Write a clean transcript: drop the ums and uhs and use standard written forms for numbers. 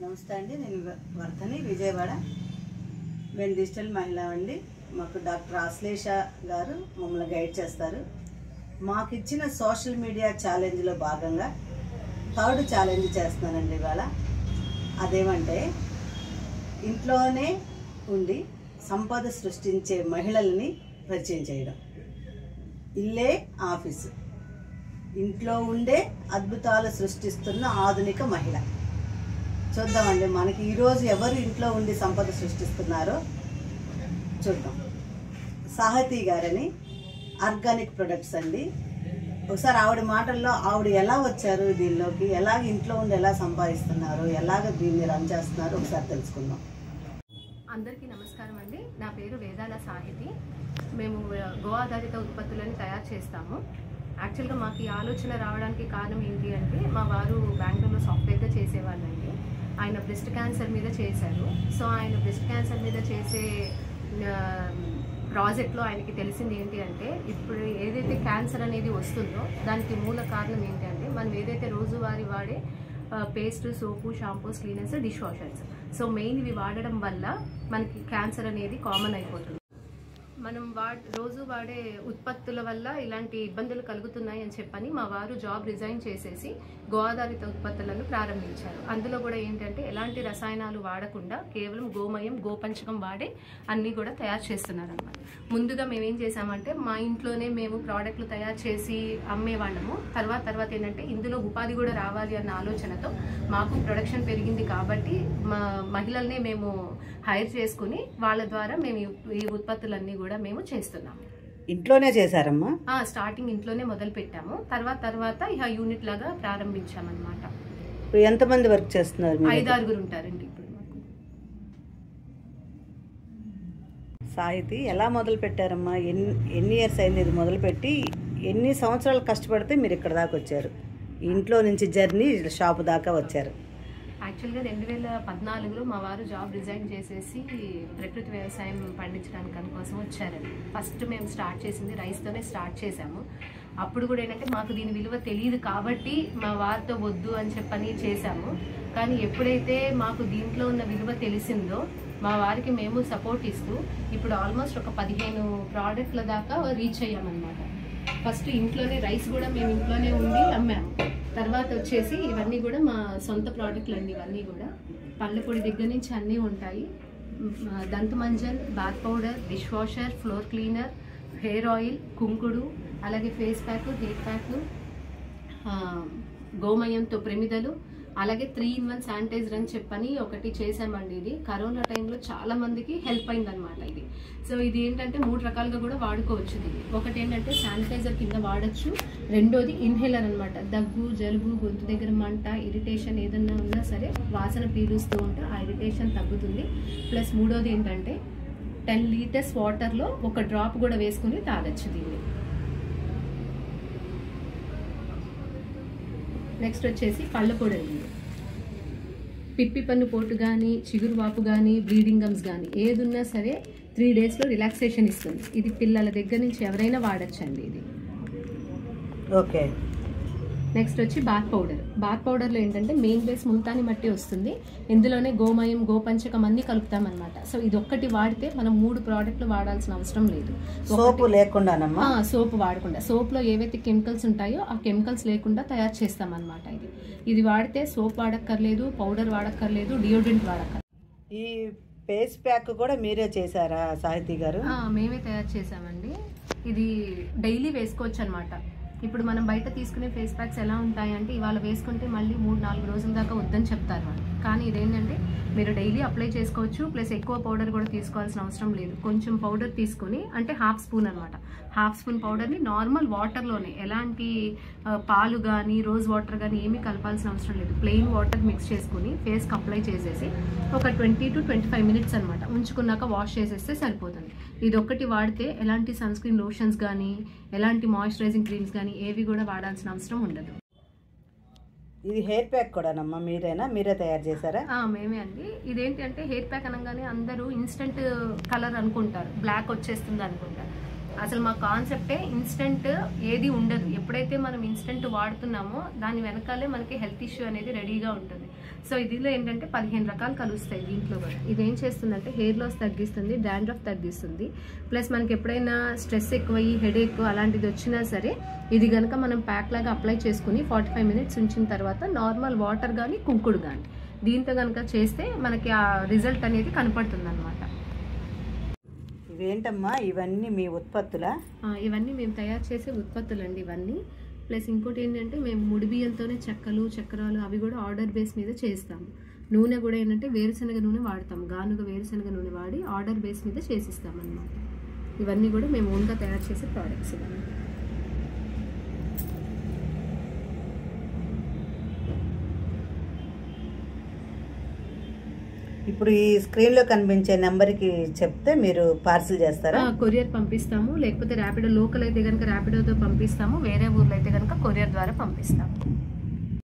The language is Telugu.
నమస్తే అండి, నేను వర్ధని, విజయవాడ. మేము డిజిటల్ మహిళ అండి. మాకు డాక్టర్ ఆశ్లేష గారు మమ్మల్ని గైడ్ చేస్తారు. మాకు ఇచ్చిన సోషల్ మీడియా ఛాలెంజ్లో భాగంగా 3rd ఛాలెంజ్ చేస్తున్నానండి ఇవాళ. అదేమంటే, ఇంట్లోనే ఉండి సంపద సృష్టించే మహిళల్ని పరిచయం చేయడం. ఇల్లే ఆఫీసు, ఇంట్లో ఉండే అద్భుతాలు సృష్టిస్తున్న ఆధునిక మహిళ. చూద్దామండి, మనకి ఈరోజు ఎవరు ఇంట్లో ఉండి సంపద సృష్టిస్తున్నారో చూద్దాం. సాహితీ గారని, ఆర్గానిక్ ప్రొడక్ట్స్ అండి. ఒకసారి ఆవిడ మాటల్లో ఆవిడ ఎలా వచ్చారు దీనిలోకి, ఎలాగ ఇంట్లో ఉండి ఎలా సంపాదిస్తున్నారు, ఎలాగ దీన్ని రన్ చేస్తున్నారు ఒకసారి తెలుసుకుందాం. అందరికీ నమస్కారం అండి. నా పేరు వేదాల సాహితి. మేము గో ఆధారిత ఉత్పత్తులను తయారు చేస్తాము. యాక్చువల్గా మాకు ఈ ఆలోచన రావడానికి కారణం ఏంటి అంటే, మా వారు బెంగళూరులో సాఫ్ట్వేర్గా చేసేవాళ్ళండి. ఆయన బ్రెస్ట్ క్యాన్సర్ మీద చేశారు. సో ఆయన బ్రెస్ట్ క్యాన్సర్ మీద చేసే ప్రాజెక్ట్లో ఆయనకి తెలిసింది ఏంటి అంటే, ఇప్పుడు ఏదైతే క్యాన్సర్ అనేది వస్తుందో దానికి మూల కారణం ఏంటి అంటే, మనం ఏదైతే రోజువారీ వాడే paste, soap, shampoos, cleaners, dish washers, so main ఇవి వాడడం వల్ల మనకి క్యాన్సర్ అనేది కామన్ అయిపోతుంది. మనం రోజు వాడే ఉత్పత్తుల వల్ల ఇలాంటి ఇబ్బందులు కలుగుతున్నాయి అని చెప్పని మా వారు జాబ్ రిజైన్ చేసేసి గో ఆధారిత ఉత్పత్తులను ప్రారంభించారు. అందులో కూడా ఏంటంటే, ఎలాంటి రసాయనాలు వాడకుండా కేవలం గోమయం, గోపంచకం వాడే అన్నీ కూడా తయారు చేస్తున్నారు అన్నమాట. ముందుగా మేమేం చేసామంటే, మా ఇంట్లోనే మేము ప్రోడక్ట్లు తయారు చేసి అమ్మేవాళ్ళము. తర్వాత ఏంటంటే, ఇందులో ఉపాధి కూడా రావాలి అన్న ఆలోచనతో మాకు ప్రొడక్షన్ పెరిగింది కాబట్టి మా మహిళల్ని మేము హైర్ చేసుకుని వాళ్ళ ద్వారా మేము ఈ ఉత్పత్తులన్నీ కూడా మేము చేస్తున్నాము. ఇంట్లోనే చేశారమ్మా? స్టార్టింగ్ ఇంట్లోనే మొదలు పెట్టాము. తర్వాత ఇక యూనిట్ లాగా ప్రారంభించామన్నమాట. ఎంతమంది వర్క్ చేస్తున్నారు? 5-6 ఉంటారండి ఇప్పుడు మాకు. సాహితి, ఎలా మొదలు పెట్టారమ్మా? ఎన్ని ఇయర్స్ అయింది ఇది మొదలుపెట్టి? ఎన్ని సంవత్సరాలు కష్టపడితే మీరు ఇక్కడ దాకా వచ్చారు? ఇంట్లో నుంచి జర్నీ షాపు దాకా వచ్చారు. యాక్చువల్గా 2014లో మా వారు జాబ్ రిజైన్ చేసేసి ప్రకృతి వ్యవసాయం పండించడానికి కోసం వచ్చారండి. ఫస్ట్ మేము స్టార్ట్ చేసింది రైస్తోనే స్టార్ట్ చేసాము. అప్పుడు కూడా ఏంటంటే, మాకు దీని విలువ తెలియదు కాబట్టి మా వారితో వద్దు అని చెప్పని చేశాము. కానీ ఎప్పుడైతే మాకు దీంట్లో ఉన్న విలువ తెలిసిందో మా వారికి మేము సపోర్ట్ ఇస్తూ ఇప్పుడు ఆల్మోస్ట్ ఒక 15 ప్రోడక్ట్ల దాకా రీచ్ అయ్యామన్నమాట. ఫస్ట్ ఇంట్లోనే రైస్ కూడా మేము ఇంట్లోనే ఉండి అమ్మాము. తర్వాత వచ్చేసి ఇవన్నీ కూడా మా సొంత ప్రోడక్ట్లు అండి. ఇవన్నీ కూడా పళ్ళ పొడి దగ్గర నుంచి అన్నీ ఉంటాయి. దంతమంజన్, bath powder, dish washer, floor cleaner, hair oil, కుంకుడు, అలాగే ఫేస్ ప్యాక్, హెయిర్ ప్యాక్, గోమయంతో ప్రమిదలు, అలాగే 3-in-1 శానిటైజర్ అని చెప్పని ఒకటి చేసామండి. ఇది కరోనా టైంలో చాలా మందికి హెల్ప్ అయిందనమాట ఇది. సో ఇది ఏంటంటే 3 రకాలుగా కూడా వాడుకోవచ్చు. ఇది ఒకటి ఏంటంటే శానిటైజర్ కింద వాడచ్చు. రెండోది ఇన్హేలర్ అనమాట. దగ్గు, జలుబు, గొంతు దగ్గర మంట, ఇరిటేషన్ ఏదన్నా ఉన్నా సరే వాసన పీలుస్తూ ఉంటే ఆ ఇరిటేషన్ తగ్గుతుంది. ప్లస్ మూడోది ఏంటంటే 10 లీటర్స్ వాటర్లో ఒక డ్రాప్ కూడా వేసుకుని తాగొచ్చు దీన్ని. నెక్స్ట్ వచ్చేసి పళ్ళ పొడి. పిప్పి పన్ను పోటు కానీ, చిగురు వాపు కానీ, బ్లీడింగ్ గమ్స్ కానీ ఏదున్నా సరే 3 డేస్లో రిలాక్సేషన్ ఇస్తుంది. ఇది పిల్లల దగ్గర నుంచి ఎవరైనా వాడచ్చండి ఇది. ఓకే. నెక్స్ట్ వచ్చి బాత్ పౌడర్. బాత్ పౌడర్లో ఏంటంటే మెయిన్ బేస్ ముల్తాని మట్టి వస్తుంది. ఇందులోనే గోమయం, గోపంచకం అన్నీ కలుపుతామన్నమాట. సో ఇది ఒక్కటి వాడితే మనం 3 ప్రోడక్ట్లు వాడాల్సిన అవసరం లేదు. సోపు లేకుండానమ్మా? సోపు వాడకుండా, సోప్లో ఏవైతే కెమికల్స్ ఉంటాయో ఆ కెమికల్స్ లేకుండా తయారు చేస్తామన్నమాట. ఇది వాడితే సోప్ వాడక్కర్లేదు, పౌడర్ వాడక్కర్లేదు, డియోడ్రెంట్ వాడక్కర్లేదు. ఈ ఫేస్ ప్యాక్ కూడా మీరే చేశారా సాహితి గారు? మేమే తయారు చేసామండి. ఇది డైలీ వేసుకోవచ్చు అనమాట. ఇప్పుడు మనం బయట తీసుకునే ఫేస్ ప్యాక్స్ ఎలా ఉంటాయంటే, ఇవాళ వేసుకుంటే మళ్ళీ 3-4 రోజుల దాకా వద్దని చెప్తారు వాళ్ళు. కానీ ఇదేంటంటే మీరు డైలీ అప్లై చేసుకోవచ్చు. ప్లస్ ఎక్కువ పౌడర్ కూడా తీసుకోవాల్సిన అవసరం లేదు. కొంచెం పౌడర్ తీసుకొని, అంటే 1/2 స్పూన్ అనమాట. 1/2 స్పూన్ పౌడర్ని నార్మల్ వాటర్లోనే, ఎలాంటి పాలు కానీ రోజ్ వాటర్ కానీ ఏమీ కలపాల్సిన అవసరం లేదు. ప్లెయిన్ వాటర్ మిక్స్ చేసుకుని ఫేస్కి అప్లై చేసేసి ఒక 20 to 25 మినిట్స్ అనమాట ఉంచుకున్నాక వాష్ చేసేస్తే సరిపోతుంది. ఇది ఒక్కటి వాడితే ఎలాంటి సన్ స్క్రీన్ లోషన్స్ కానీ, ఎలాంటి మాయిశ్చరైజింగ్ క్రీమ్స్ కానీ ఏవి కూడా వాడాల్సిన అవసరం ఉండదు. ఇది హెయిర్ ప్యాక్ కూడానమ్మా మీరే తయారు చేశారా? మేమే అండి. ఇదేంటి అంటే, హెయిర్ ప్యాక్ అనగానే అందరూ ఇన్స్టెంట్ కలర్ అనుకుంటారు, బ్లాక్ వచ్చేస్తుంది అనుకుంటారు. అసలు మా కాన్సెప్టే ఇన్స్టెంట్ ఏది ఉండదు. ఎప్పుడైతే మనం ఇన్స్టెంట్ వాడుతున్నామో దాని వెనకాలే మనకి హెల్త్ ఇష్యూ అనేది రెడీగా ఉంటుంది. సో ఇదిలో ఏంటంటే 15 రకాలు కలుస్తాయి దీంట్లో కూడా. ఇది ఏం చేస్తుందంటే హెయిర్ లాస్ తగ్గిస్తుంది, డాండ్రఫ్ తగ్గిస్తుంది. ప్లస్ మనకి ఎప్పుడైనా స్ట్రెస్ ఎక్కువ, హెడేక్ అలాంటిది వచ్చినా సరే ఇది కనుక మనం ప్యాక్ లాగా అప్లై చేసుకుని 45 మినిట్స్ ఉంచిన తర్వాత నార్మల్ వాటర్ కానీ కుంకుడు కానీ దీంతో కనుక చేస్తే మనకి ఆ రిజల్ట్ అనేది కనపడుతుంది అనమాట. ఇవేంటమ్మా, ఇవన్నీ మీ ఉత్పత్తులా? ఇవన్నీ మేము తయారు చేసే ఉత్పత్తులు అండి ఇవన్నీ. ప్లస్ ఇంకోటి ఏంటంటే మేము ముడి బియ్యంతోనే చెక్కలు, చక్రాలు అవి కూడా ఆర్డర్ బేస్ మీద చేస్తాము. నూనె కూడా ఏంటంటే వేరుశనగ నూనె వాడతాము, గానుగ వేరుశనగ నూనె వాడి ఆర్డర్ బేస్ మీద చేసిస్తాం అన్నమాట. ఇవన్నీ కూడా మేము ఓన్గా తయారు చేసే ప్రోడక్ట్స్ ఇవన్నీ. ఇప్పుడు ఈ స్క్రీన్లో కనిపించే నెంబర్కి చెప్తే మీరు పార్సిల్ చేస్తారా? కొరియర్ పంపిస్తాము, లేకపోతే ర్యాపిడో లోకల్ అయితే కనుక ర్యాపిడోతో పంపిస్తాము, వేరే ఊర్లో అయితే కనుక కొరియర్ ద్వారా పంపిస్తాము.